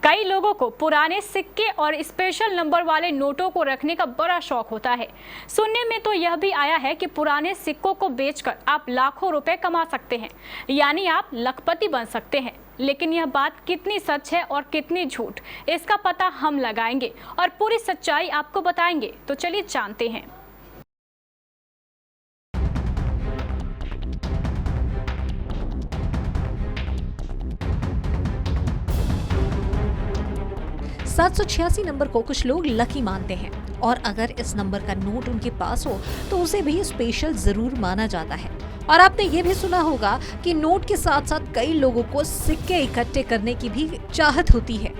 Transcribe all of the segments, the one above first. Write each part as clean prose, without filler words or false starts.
कई लोगों को पुराने सिक्के और स्पेशल नंबर वाले नोटों को रखने का बड़ा शौक होता है। सुनने में तो यह भी आया है कि पुराने सिक्कों को बेचकर आप लाखों रुपए कमा सकते हैं, यानी आप लखपति बन सकते हैं। लेकिन यह बात कितनी सच है और कितनी झूठ, इसका पता हम लगाएंगे और पूरी सच्चाई आपको बताएंगे। तो चलिए जानते हैं। $786 नंबर को कुछ लोग लकी मानते हैं और अगर इस नंबर का नोट उनके पास हो तो उसे भी स्पेशल जरूर माना जाता है। और आपने ये भी सुना होगा कि नोट के साथ साथ कई लोगों को सिक्के इकट्ठे करने की भी चाहत होती है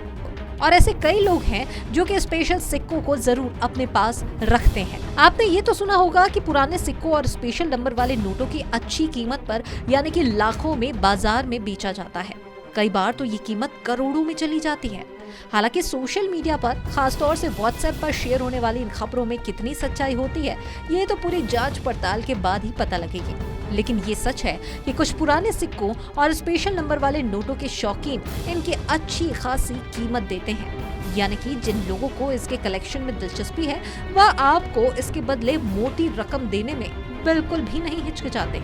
और ऐसे कई लोग हैं जो कि स्पेशल सिक्कों को जरूर अपने पास रखते हैं। आपने ये तो सुना होगा कि पुराने सिक्कों और स्पेशल नंबर वाले नोटों की अच्छी कीमत पर यानी कि लाखों में बाजार में बेचा जाता है। कई बार तो ये कीमत करोड़ों में चली जाती है। हालांकि सोशल मीडिया पर खासतौर से व्हाट्सएप पर शेयर होने वाली इन खबरों में कितनी सच्चाई होती है, ये तो पूरी जांच पड़ताल के बाद ही पता लगेगी। लेकिन ये सच है कि कुछ पुराने सिक्कों और स्पेशल नंबर वाले नोटों के शौकीन इनकी अच्छी खासी कीमत देते हैं, यानी कि जिन लोगों को इसके कलेक्शन में दिलचस्पी है वह आपको इसके बदले मोटी रकम देने में बिल्कुल भी नहीं हिचकिचाते।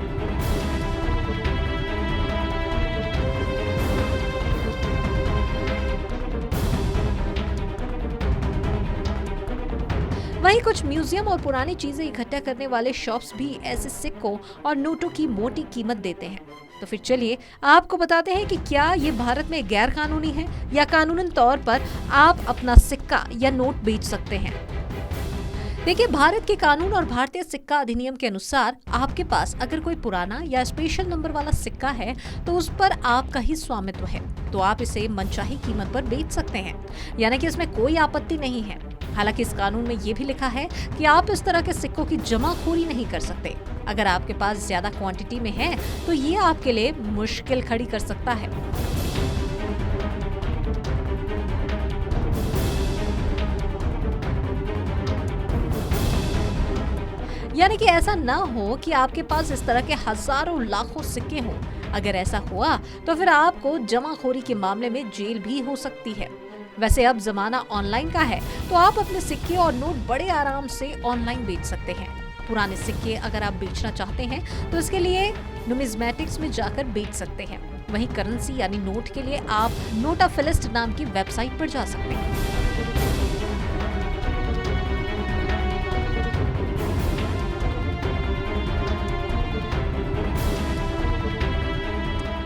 वहीं कुछ म्यूजियम और पुरानी चीजें इकट्ठा करने वाले शॉप्स भी ऐसे सिक्कों और नोटों की मोटी कीमत देते हैं। तो फिर चलिए आपको बताते हैं कि क्या ये भारत में गैर कानूनी है या कानूनन तौर पर आप अपना सिक्का या नोट बेच सकते हैं। देखिए, भारत के कानून और भारतीय सिक्का अधिनियम के अनुसार आपके पास अगर कोई पुराना या स्पेशल नंबर वाला सिक्का है तो उस पर आपका ही स्वामित्व है, तो आप इसे मनचाही कीमत पर बेच सकते हैं, यानी कि इसमें कोई आपत्ति नहीं है। हालांकि इस कानून में ये भी लिखा है कि आप इस तरह के सिक्कों की जमाखोरी नहीं कर सकते। अगर आपके पास ज्यादा क्वांटिटी में है तो ये आपके लिए मुश्किल खड़ी कर सकता है। यानी कि ऐसा ना हो कि आपके पास इस तरह के हजारों लाखों सिक्के हों। अगर ऐसा हुआ तो फिर आपको जमाखोरी के मामले में जेल भी हो सकती है। वैसे अब जमाना ऑनलाइन का है तो आप अपने सिक्के और नोट बड़े आराम से ऑनलाइन बेच सकते हैं। पुराने सिक्के अगर आप बेचना चाहते हैं तो इसके लिए नुमिज्मेटिक्स में जाकर बेच सकते हैं। वहीं करेंसी यानी नोट के लिए आप नोटाफिलिस्ट नाम की वेबसाइट पर जा सकते हैं।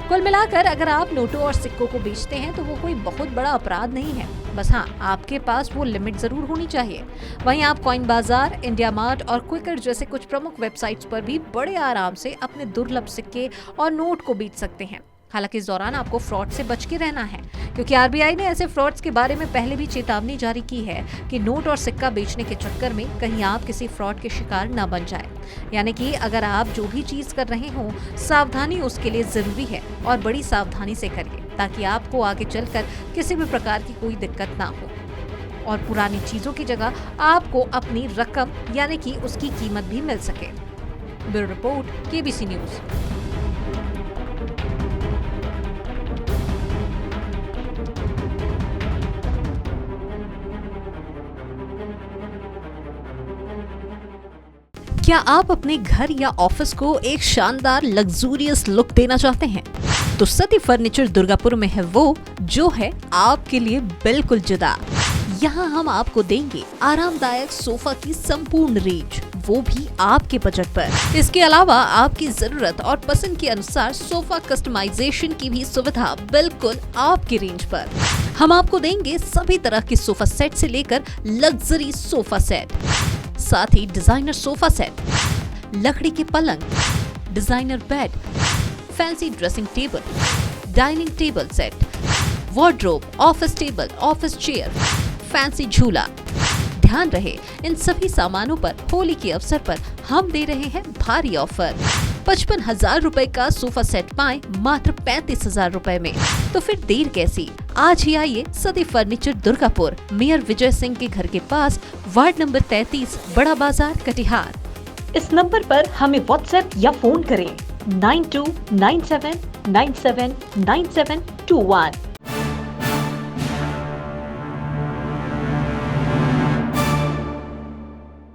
कुल मिलाकर अगर आप नोटों और सिक्कों को बेचते हैं तो वो कोई बहुत बड़ा अपराध नहीं है। बस हाँ, आपके पास वो लिमिट जरूर होनी चाहिए। वहीं आप कॉइन बाजार, इंडिया मार्ट और क्विकर जैसे कुछ प्रमुख वेबसाइट्स पर भी बड़े आराम से अपने दुर्लभ सिक्के और नोट को बेच सकते हैं। हालांकि इस दौरान आपको फ्रॉड से बच के रहना है, क्योंकि आरबीआई ने ऐसे फ्रॉड्स के बारे में पहले भी चेतावनी जारी की है कि नोट और सिक्का बेचने के चक्कर में कहीं आप किसी फ्रॉड के शिकार न बन जाए। यानी कि अगर आप जो भी चीज कर रहे हो, सावधानी उसके लिए जरूरी है और बड़ी सावधानी से करिए, ताकि आपको आगे चलकर किसी भी प्रकार की कोई दिक्कत ना हो और पुरानी चीजों की जगह आपको अपनी रकम यानी कि उसकी कीमत भी मिल सके। Bureau report, KBC news. क्या आप अपने घर या ऑफिस को एक शानदार लग्जूरियस लुक देना चाहते हैं? तो सती फर्नीचर दुर्गापुर में है वो जो है आपके लिए बिल्कुल जुदा। यहाँ हम आपको देंगे आरामदायक सोफा की संपूर्ण रेंज, वो भी आपके बजट पर। इसके अलावा आपकी जरूरत और पसंद के अनुसार सोफा कस्टमाइजेशन की भी सुविधा बिल्कुल आपकी रेंज पर। हम आपको देंगे सभी तरह के सोफा सेट से लेकर लग्जरी सोफा सेट, साथ ही डिजाइनर सोफा सेट, लकड़ी के पलंग, designer bed, fancy dressing table, dining table set, wardrobe, office table, office chair, fancy झूला। ध्यान रहे, इन सभी सामानों पर होली के अवसर पर हम दे रहे हैं भारी ऑफर। 55,000 रुपए का सोफा सेट पाएं मात्र 35,000 रुपए में। तो फिर देर कैसी, आज ही आइए सती फर्नीचर दुर्गापुर, मेयर विजय सिंह के घर के पास, वार्ड नंबर 33, बड़ा बाजार, कटिहार। इस नंबर पर हमें व्हाट्सएप या फोन करें 9297979721।